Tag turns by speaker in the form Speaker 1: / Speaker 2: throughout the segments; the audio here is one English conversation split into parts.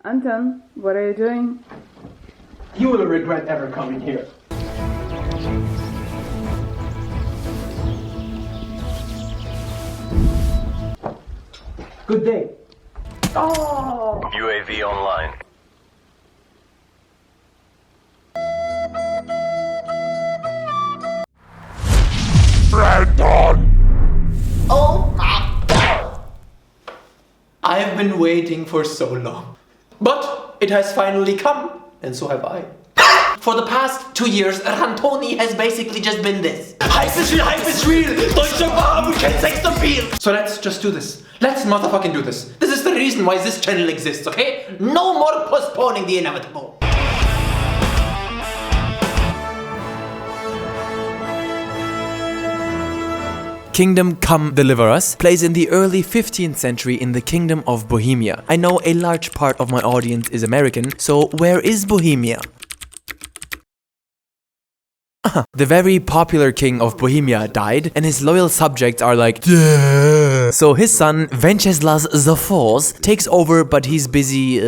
Speaker 1: Anton, what are you doing?
Speaker 2: You will regret ever coming here. Good day. Oh!
Speaker 3: UAV online.
Speaker 4: Ranton!
Speaker 5: Oh my god! I have been waiting for so long. But it has finally come, and so have I. For the past 2 years, Rantoni has basically just been this. Hype is real! Deutsche Waffen can sex the feel! So let's just do this. Let's motherfucking do this. This is the reason why this channel exists, okay? No more postponing the inevitable.
Speaker 6: Kingdom Come Deliver Us plays in the early 15th century in the Kingdom of Bohemia. I know a large part of my audience is American, so where is Bohemia? The very popular king of Bohemia died, and his loyal subjects are like, duh. So his son, Venceslas IV, takes over, but he's busy,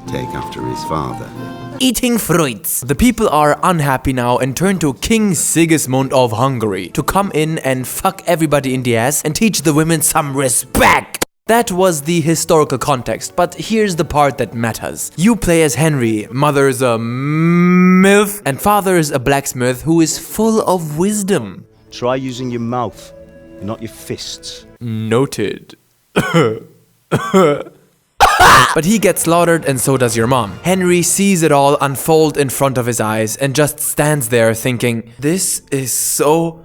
Speaker 7: take after his father.
Speaker 6: eating fruits. The people are unhappy now and turn to King Sigismund of Hungary to come in and fuck everybody in the ass and teach the women some respect. That was the historical context, but here's the part that matters. You play as Henry, mother's a MILF, and father's a blacksmith who is full of wisdom.
Speaker 8: Try using your mouth, not your fists.
Speaker 6: Noted. But he gets slaughtered and so does your mom. Henry sees it all unfold in front of his eyes and just stands there thinking, this is so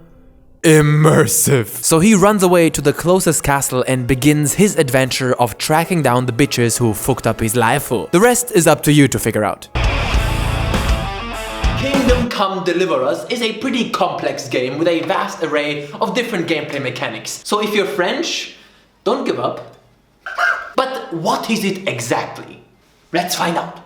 Speaker 6: immersive. So he runs away to the closest castle and begins his adventure of tracking down the bitches who fucked up his life. The rest is up to you to figure out.
Speaker 5: Kingdom Come Deliver Us is a pretty complex game with a vast array of different gameplay mechanics. So if you're French, don't give up. But what is it exactly? Let's find out.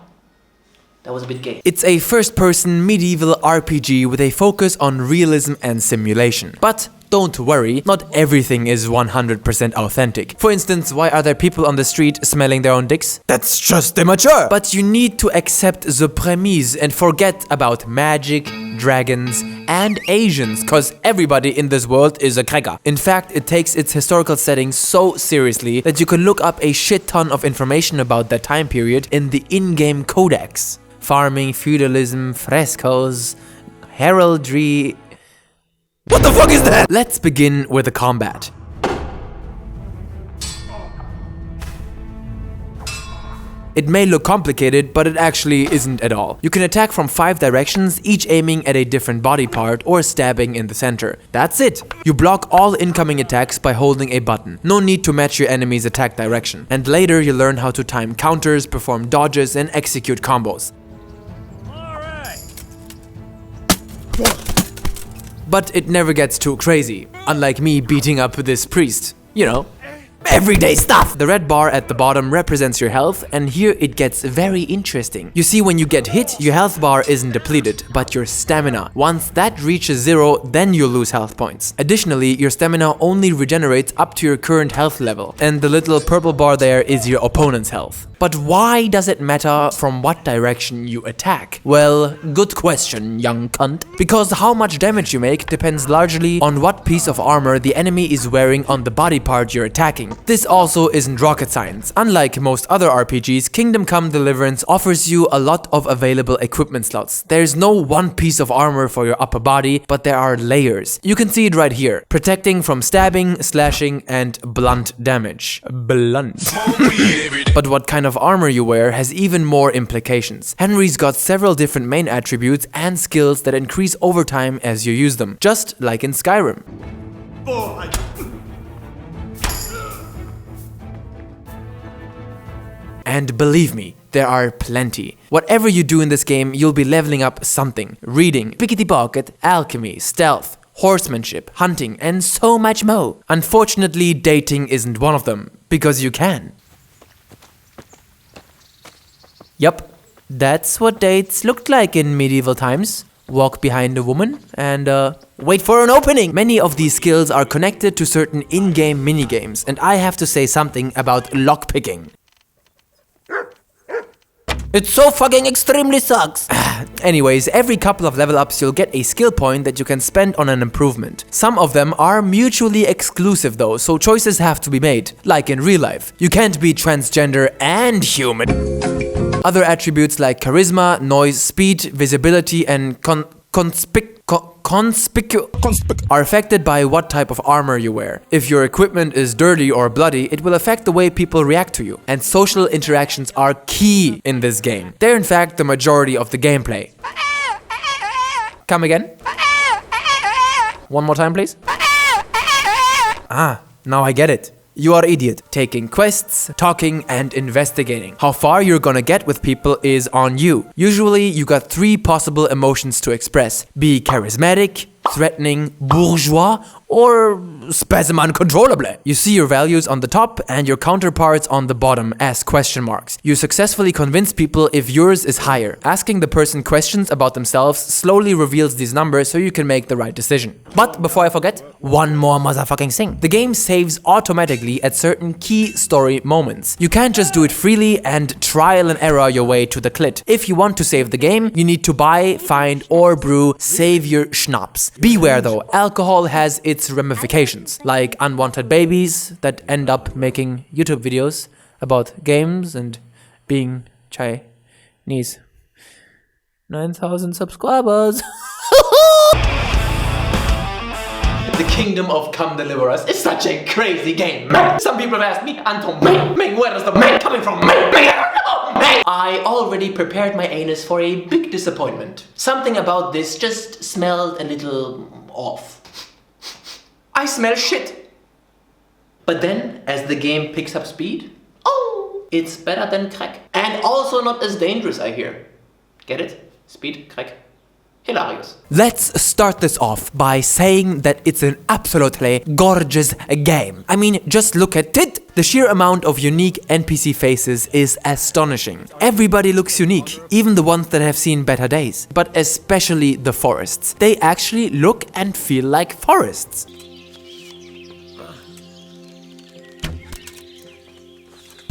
Speaker 5: That was a bit gay.
Speaker 6: It's a first-person medieval RPG with a focus on realism and simulation. But don't worry, not everything is 100% authentic. For instance, why are there people on the street smelling their own dicks? That's just immature! But you need to accept the premise and forget about magic, dragons, and Asians, cause everybody in this world is a cracker. In fact, it takes its historical setting so seriously that you can look up a shit ton of information about that time period in the in-game codex. Farming, feudalism, frescoes, heraldry... What the fuck is that? Let's begin with the combat. It may look complicated, but it actually isn't at all. You can attack from 5 directions, each aiming at a different body part or stabbing in the center. That's it! You block all incoming attacks by holding a button. No need to match your enemy's attack direction. And later you learn how to time counters, perform dodges, and execute combos. But it never gets too crazy, unlike me beating up this priest. You know, everyday stuff! The red bar at the bottom represents your health, and here it gets very interesting. You see, when you get hit, your health bar isn't depleted, but your stamina. Once that reaches 0, then you lose health points. Additionally, your stamina only regenerates up to your current health level, and the little purple bar there is your opponent's health. But why does it matter from what direction you attack? Well, good question, young cunt. Because how much damage you make depends largely on what piece of armor the enemy is wearing on the body part you're attacking. This also isn't rocket science. Unlike most other RPGs, Kingdom Come Deliverance offers you a lot of available equipment slots. There's no one piece of armor for your upper body, but there are layers. You can see it right here, protecting from stabbing, slashing, and blunt damage. Blunt. But what kind of armor you wear has even more implications. Henry's got several different main attributes and skills that increase over time as you use them, just like in Skyrim. And believe me, there are plenty. Whatever you do in this game, you'll be leveling up something. Reading, pickety pocket, alchemy, stealth, horsemanship, hunting, and so much more. Unfortunately, dating isn't one of them, because you can. Yup, that's what dates looked like in medieval times. Walk behind a woman and wait for an opening. Many of these skills are connected to certain in-game minigames, and I have to say something about lockpicking. It so fucking extremely sucks. Anyways, every couple of level ups you'll get a skill point that you can spend on an improvement. Some of them are mutually exclusive though, so choices have to be made, like in real life. You can't be transgender and human. Other attributes like charisma, noise, speed, visibility, and are affected by what type of armor you wear. If your equipment is dirty or bloody, it will affect the way people react to you. And social interactions are key in this game. They're in fact the majority of the gameplay. Come again? One more time, please. Ah, now I get it. You are idiot. Taking quests, talking, and investigating. How far you're gonna get with people is on you. Usually, you got 3 possible emotions to express. Be charismatic, threatening, bourgeois, or spasm uncontrollably. You see your values on the top and your counterparts on the bottom as question marks. You successfully convince people if yours is higher. Asking the person questions about themselves slowly reveals these numbers so you can make the right decision. But before I forget, one more motherfucking thing. The game saves automatically at certain key story moments. You can't just do it freely and trial and error your way to the clit. If you want to save the game, you need to buy, find, or brew savior schnapps. Beware though, alcohol has its ramifications, like unwanted babies that end up making YouTube videos about games and being Chinese. 9,000 subscribers.
Speaker 5: The Kingdom of Come Deliver Us is such a crazy game. Mang. Some people have asked me, Anton, Mang, where is the Mang coming from? Mang, I don't know, Mang. I already prepared my anus for a big disappointment. Something about this just smelled a little off. I smell shit. But then, as the game picks up speed, oh, it's better than crack. And also not as dangerous, I hear. Get it? Speed, crack. Hilarious.
Speaker 6: Let's start this off by saying that it's an absolutely gorgeous game. I mean, just look at it. The sheer amount of unique NPC faces is astonishing. Everybody looks unique, even the ones that have seen better days. But especially the forests. They actually look and feel like forests.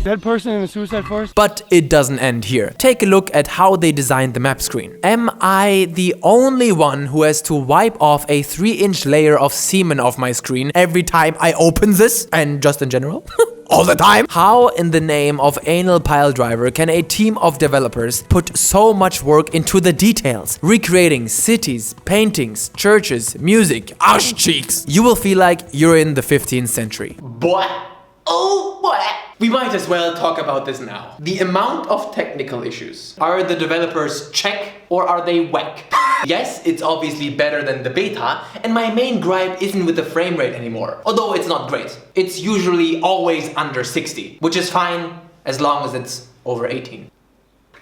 Speaker 2: Dead person in a suicide forest?
Speaker 6: But it doesn't end here. Take a look at how they designed the map screen. Am I the only one who has to wipe off a 3-inch layer of semen off my screen every time I open this? And just in general? All the time? How in the name of anal pile driver can a team of developers put so much work into the details? Recreating cities, paintings, churches, music, ass cheeks. You will feel like you're in the 15th century.
Speaker 5: Boy. Oh boy. We might as well talk about this now. The amount of technical issues. Are the developers check or are they whack? Yes, it's obviously better than the beta, and my main gripe isn't with the frame rate anymore, although it's not great. It's usually always under 60, which is fine as long as it's over 18.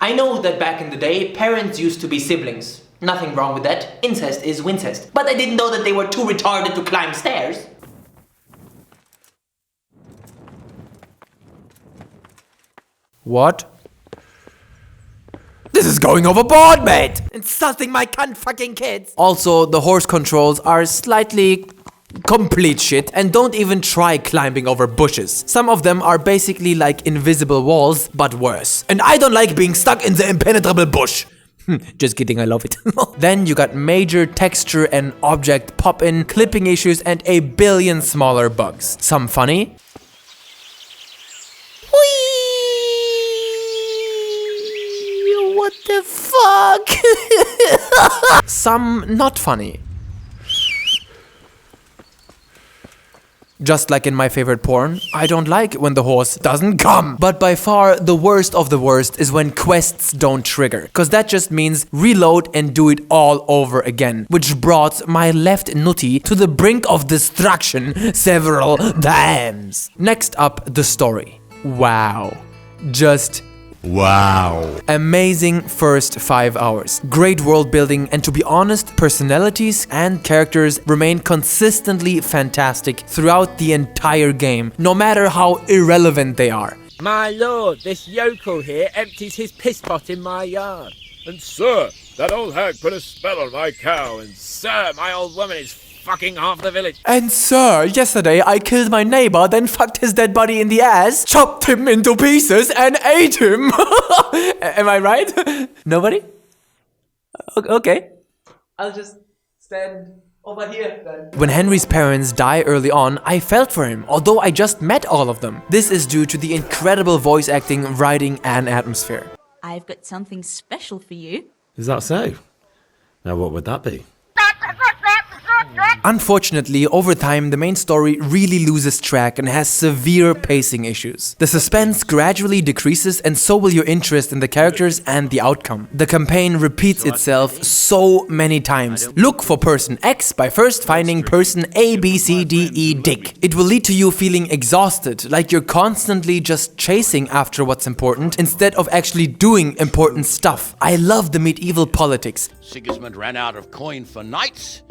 Speaker 5: I know that back in the day, parents used to be siblings. Nothing wrong with that. Incest is wincest. But I didn't know that they were too retarded to climb stairs.
Speaker 6: What? This is going overboard, mate! Insulting my cunt fucking kids! Also, the horse controls are slightly complete shit and don't even try climbing over bushes. Some of them are basically like invisible walls, but worse. And I don't like being stuck in the impenetrable bush. Just kidding, I love it. Then you got major texture and object pop-in, clipping issues, and a billion smaller bugs. Some funny. What the fuck? Some not funny. Just like in my favorite porn, I don't like when the horse doesn't come. But by far, the worst of the worst is when quests don't trigger. Cause that just means reload and do it all over again. Which brought my left nutty to the brink of destruction several times. Next up, the story. Wow. Just wow. Amazing first 5 hours. Great world building, and to be honest, personalities and characters remain consistently fantastic throughout the entire game, no matter how irrelevant they are.
Speaker 3: My lord, this yokel here empties his piss pot in my yard.
Speaker 4: And sir, that old hag put a spell on my cow, and sir, my old woman is
Speaker 3: fucking half the village.
Speaker 6: And sir, yesterday I killed my neighbor, then fucked his dead body in the ass, chopped him into pieces, and ate him. Am I right? Nobody? Okay. I'll just stand over here then. When Henry's parents die early on, I felt for him, although I just met all of them. This is due to the incredible voice acting, writing, and atmosphere.
Speaker 4: I've got something special for you.
Speaker 9: Is that so? Now what would that be?
Speaker 6: Unfortunately, over time, the main story really loses track and has severe pacing issues. The suspense gradually decreases, and so will your interest in the characters and the outcome. The campaign repeats itself so many times. Look for person X by first finding person A, B, C, D, E, Dick. It will lead to you feeling exhausted, like you're constantly just chasing after what's important instead of actually doing important stuff. I love the medieval politics.
Speaker 10: Sigismund ran out of coin for knights,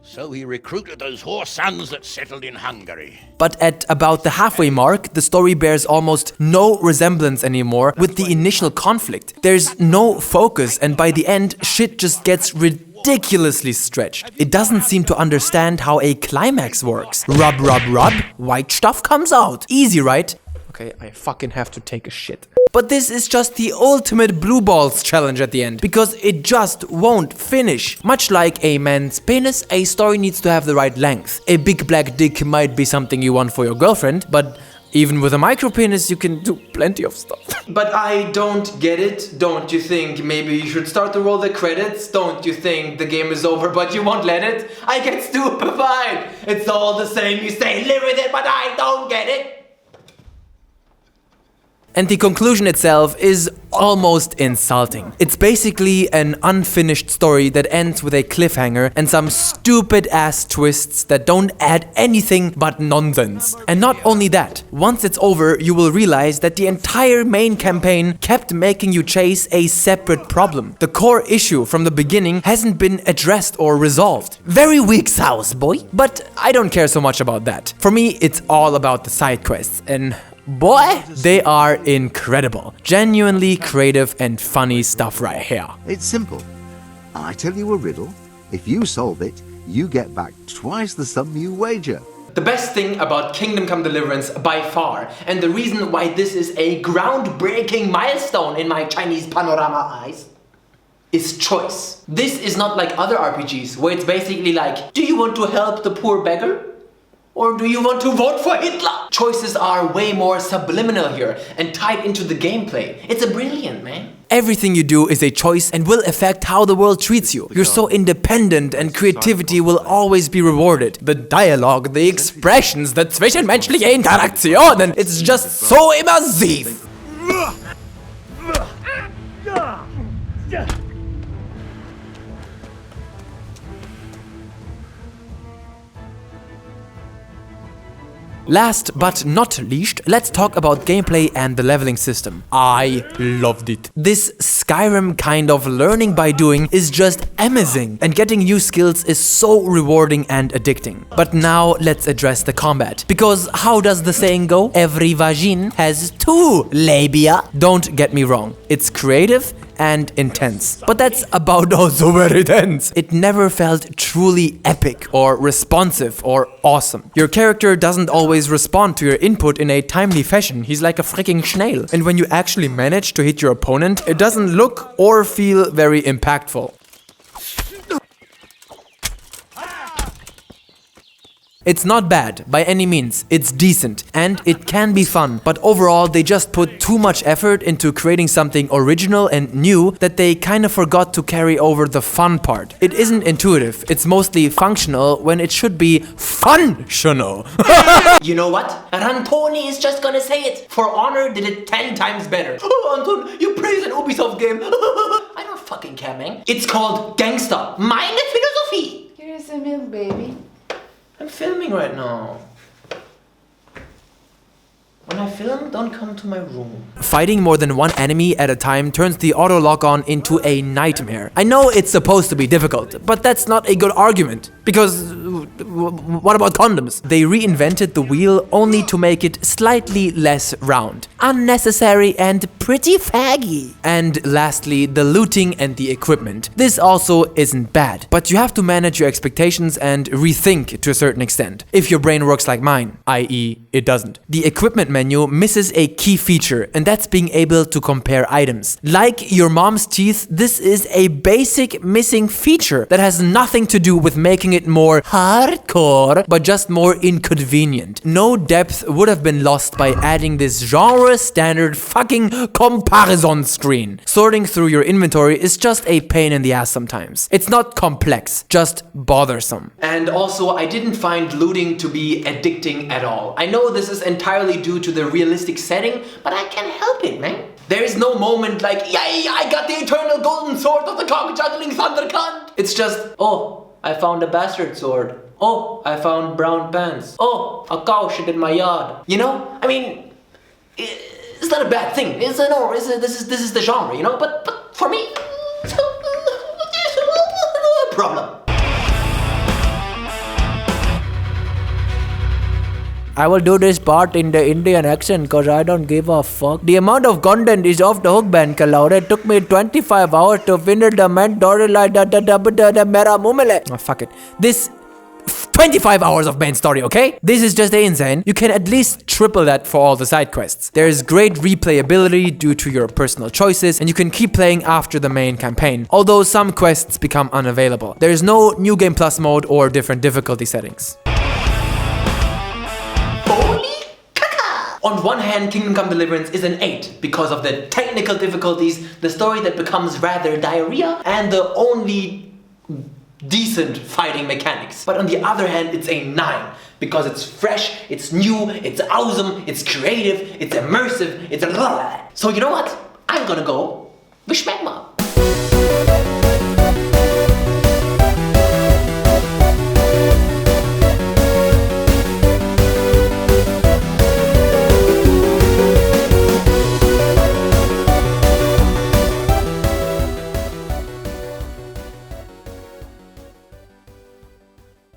Speaker 10: so he recruited those whore sons that settled in Hungary.
Speaker 6: But at about the halfway mark, the story bears almost no resemblance anymore with the initial conflict. There's no focus, and by the end, shit just gets ridiculously stretched. It doesn't seem to understand how a climax works. Rub, rub, rub, white stuff comes out. Easy, right? Okay, I fucking have to take a shit. But this is just the ultimate blue balls challenge at the end, because it just won't finish. Much like a man's penis, a story needs to have the right length. A big black dick might be something you want for your girlfriend, but even with a micro penis you can do plenty of stuff.
Speaker 5: But I don't get it. Don't you think maybe you should start to roll the credits? Don't you think the game is over but you won't let it? I get stupefied. It's all the same. You say live with it, but I don't get it.
Speaker 6: And the conclusion itself is almost insulting. It's basically an unfinished story that ends with a cliffhanger and some stupid ass twists that don't add anything but nonsense. And not only that, once it's over, you will realize that the entire main campaign kept making you chase a separate problem. The core issue from the beginning hasn't been addressed or resolved. Very weak sauce, boy. But I don't care so much about that. For me, it's all about the side quests, and boy, they are incredible. Genuinely creative and funny stuff right here.
Speaker 7: It's simple. I tell you a riddle. If you solve it, you get back twice the sum you wager.
Speaker 5: The best thing about Kingdom Come Deliverance by far, and the reason why this is a groundbreaking milestone in my Chinese panorama eyes, is choice. This is not like other RPGs where it's basically like, do you want to help the poor beggar? Or do you want to vote for Hitler? Choices are way more subliminal here and tied into the gameplay. It's a brilliant, man.
Speaker 6: Everything you do is a choice and will affect how the world treats you. You're so independent and creativity will always be rewarded. The dialogue, the expressions, the zwischenmenschliche Interaktionen, it's just so immersive. Last but not least, let's talk about gameplay and the leveling system. I loved it. This Skyrim kind of learning by doing is just amazing, and getting new skills is so rewarding and addicting. But now let's address the combat, because how does the saying go? Every vagin has two labia. Don't get me wrong, it's creative and intense. But that's about also very tense. It never felt truly epic or responsive or awesome. Your character doesn't always respond to your input in a timely fashion. He's like a freaking snail. And when you actually manage to hit your opponent, it doesn't look or feel very impactful. It's not bad, by any means, it's decent, and it can be fun, but overall they just put too much effort into creating something original and new that they kind of forgot to carry over the fun part. It isn't intuitive, it's mostly functional when it should be functional.
Speaker 5: You know what? Ranton is just gonna say it. For Honor did it 10 times better. Oh, Anton, you praise an Ubisoft game. I don't fucking care, man. It's called Gangsta. Meine Philosophie.
Speaker 1: Here's a milk, baby.
Speaker 5: I'm filming right now. When I film, don't come to my room.
Speaker 6: Fighting more than one enemy at a time turns the auto lock-on into a nightmare. I know it's supposed to be difficult, but that's not a good argument. Because what about condoms? They reinvented the wheel only to make it slightly less round. Unnecessary and pretty faggy. And lastly, the looting and the equipment. This also isn't bad, but you have to manage your expectations and rethink to a certain extent. If your brain works like mine, i.e. it doesn't. The equipment menu misses a key feature, and that's being able to compare items. Like your mom's teeth, this is a basic missing feature that has nothing to do with making it more hardcore, but just more inconvenient. No depth would have been lost by adding this genre standard fucking comparison screen. Sorting through your inventory is just a pain in the ass sometimes. It's not complex, just bothersome.
Speaker 5: And also, I didn't find looting to be addicting at all. I know this is entirely due to the realistic setting, but I can't help it, man. There is no moment like, yay, I got the eternal golden sword of the cock-juggling thundercunt. It's just, oh, I found a bastard sword. Oh, I found brown pants. Oh, a cow shit in my yard. You know? I mean, it's not a bad thing. This is the genre, you know? But for me, problem.
Speaker 6: I will do this part in the Indian accent because I don't give a fuck. The amount of content is off the hook, Ben Kalau. It took me 25 hours to finish the main storyline. Oh, fuck it. This 25 hours of main story, okay? This is just insane. You can at least triple that for all the side quests. There is great replayability due to your personal choices, and you can keep playing after the main campaign, although some quests become unavailable. There is no New Game Plus mode or different difficulty settings.
Speaker 5: On one hand, Kingdom Come Deliverance is an 8 because of the technical difficulties, the story that becomes rather diarrhea, and the only decent fighting mechanics. But on the other hand, it's a 9 because it's fresh, it's new, it's awesome, it's creative, it's immersive, it's a blah. So you know what? I'm gonna go with Schmegma.